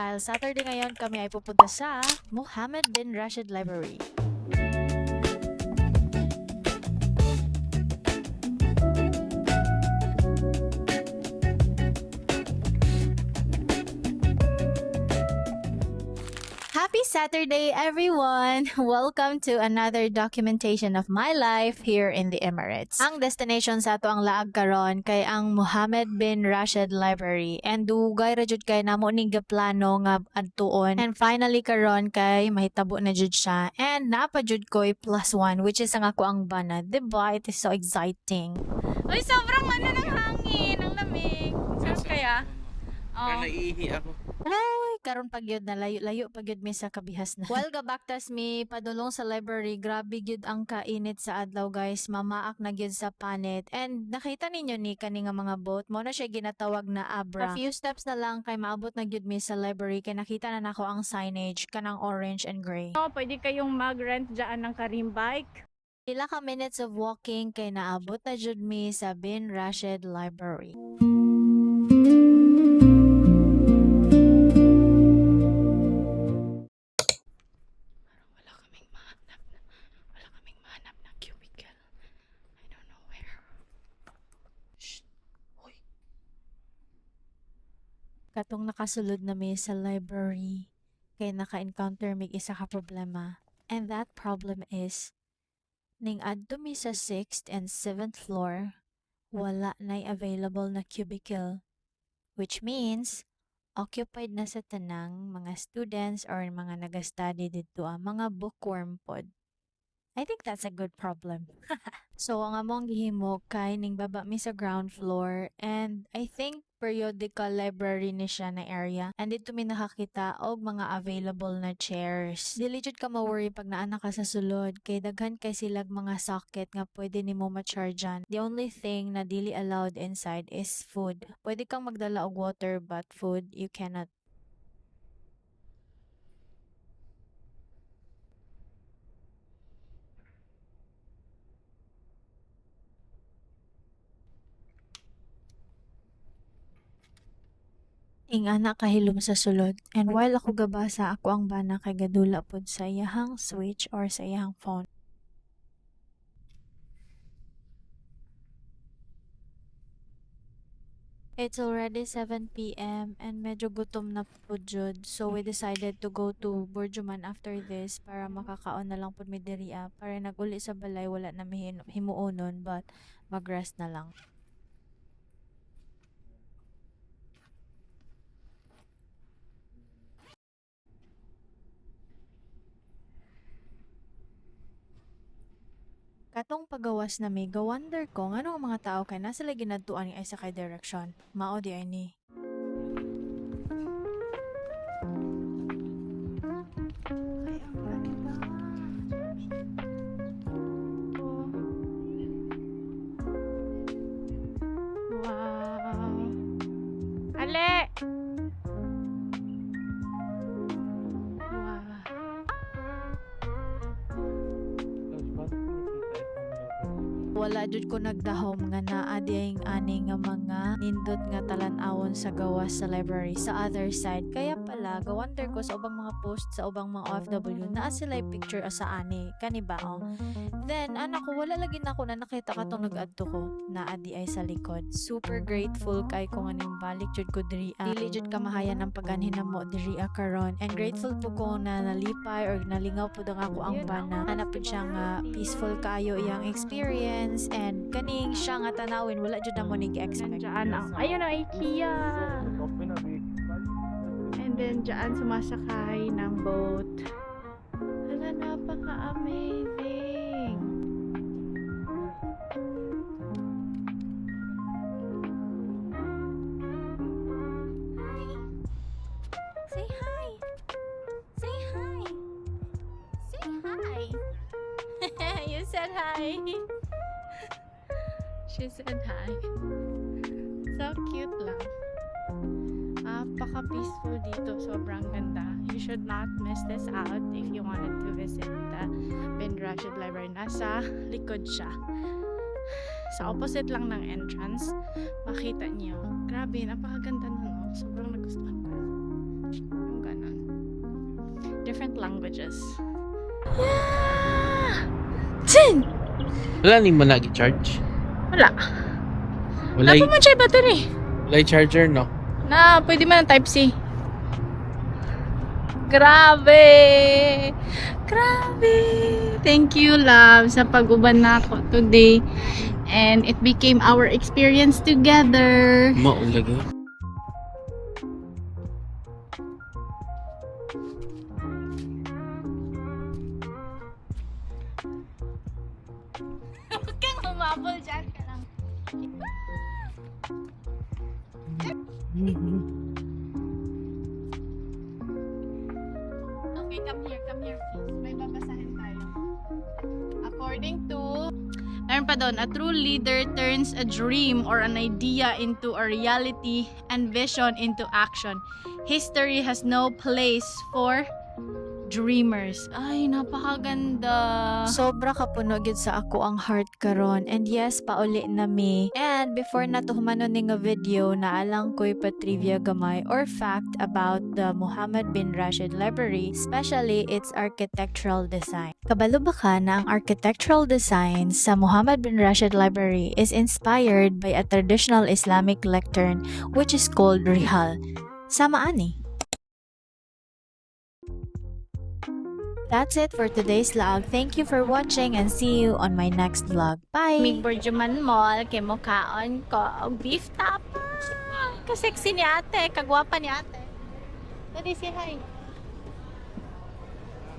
Dahil Saturday ngayon kami ay pupunta sa Mohammed bin Rashid Library. Happy Saturday, everyone! Welcome to another documentation of my life here in the Emirates. Ang destination sa ato ang laag karon kay ang Mohammed bin Rashid Library, and dugay ra jud kay namo ning gaplano nga adtuon, and finally karon kay mahitabo na jud siya, and napa jud ko'y +1, which is ang ako ang bana, diba? It is so exciting. Uy, sobrang ano ng hangin, ang lamig. Sarap kaya? Kaya naiihi ako. Ay, karon pag yun na layo pag yun mi sa kabihas na. Well, gabaktas mi padulong sa library, grabe gyud ang kainit sa adlaw, guys. Mamaak na gyud sa panit. And nakita ninyo ni kani nga mga boat, mo na siya ginatawag na Abra. A few steps na lang kay maabot na gyud mi sa library, kay nakita na nako ang signage kanang orange and gray. Pwede kayong mag-rent dyan ng Karim bike. Pila ka minutes of walking kay naabot na jud mi sa Bin Rashid Library. Wala kaming mahanap na cubicle. I don't know where. Shh. Hoy. Katong nakasulod na mi sa library, kay naka-encounter mig isa ka problema. And that problem is, ning adto mi sa 6th and 7th floor, wala na'y available na cubicle. Which means, occupied na sa tanang mga students or mga nag-study dito ang mga bookworm pod. I think that's a good problem. So, ang among gihimo kay ning baba mi sa ground floor, and I think periodical library ni siya na area, and dito mi nakakita og mga available na chairs. Dili jud ka ma-worry pag naana ka sa sulod, kay daghan kay silag mga socket nga pwede nimo ma-chargean. The only thing na dili allowed inside is food. Pwede kang magdala og water, but food you cannot. Ing anak kahilom sa sulod, and while ako gabasa, ako ang bana kay gadula pod sa iyahang switch or sa iyahang phone. It's already 7 p.m. and medyo gutom na po jud. So we decided to go to Burjuman after this para makakaon na lang po mi diriya. Para naguli sa balay, wala na mi himuonon, but mag-rest na lang. Katong pagawas na may gawonder ko ngano ang mga tao kay nasa lagi nadtuan ni ay sa kay direction. Mao di ay ni. Ay, ang ganda. Wow. Ale! Wow. Wala jud ko nagdahom nga naa diayng ani nga mga nindot nga talan-awon sa gawas sa library sa other side. Kaya pala gawonder ko sa ubang mga post sa ubang mga OFW naa sila picture asa ani kani baong. Then anak ko wala lagi na ako na nakita katong nag-adto ko na adi ay sa likod. Super grateful kay ko nganing balik jud ko diri. Dili jud kamahayan ang paganhin na mo diri karon, and grateful po ko na nalipay or nalingaw pud ang ako ang bana. Hanap pud siya nga peaceful kayo iyang experience, and kaning siya nga tanawin wala jud na mo nag-expect. Diyan ang, ayun ang IKEA. And then diyan sumasakay ng boat. Hala, napaka-amazing. Say hi. Say hi. Say hi. You said hi. She said hi. So cute lang. Napaka-peaceful dito. Sobrang ganda. You should not miss this out if you wanted to visit the Bin Rashid Library. Nasa likod siya. Sa opposite lang ng entrance, makita niyo. Grabe, napakaganda nun. Oh. Sobrang nagustuhan ko. different languages. Yeah! 10! Wala ni mo nag-charge? Wala. Wala Napa man siya battery. wala charger, no? Na, pwede man ang Type-C. Grabe! Grabe! Thank you, love, sa pag-uban na ako today. And it became our experience together. Maulaga. Huwag kang humabol dyan ka lang. Okay, come here, please. May babasahin tayo. According to, meron pa doon, a true leader turns a dream or an idea into a reality and vision into action. History has no place for dreamers. Ay, napakaganda. Sobra ka puno gyud sa ako ang heart karon. And yes, pauli na mi. And before na to humano ning nga video, naalang ko'y pa-trivia gamay or fact about the Muhammad bin Rashid Library, especially its architectural design. Kabalo ba ka na ang architectural design sa Muhammad bin Rashid Library is inspired by a traditional Islamic lectern which is called Rihal. Sama ani. That's it for today's vlog. Thank you for watching and see you on my next vlog. Bye! Mig Burjuman Mall, kay mukhaon ko og beef tapa. Kasexy ni ate, kagwapa ni ate. Dali si hi.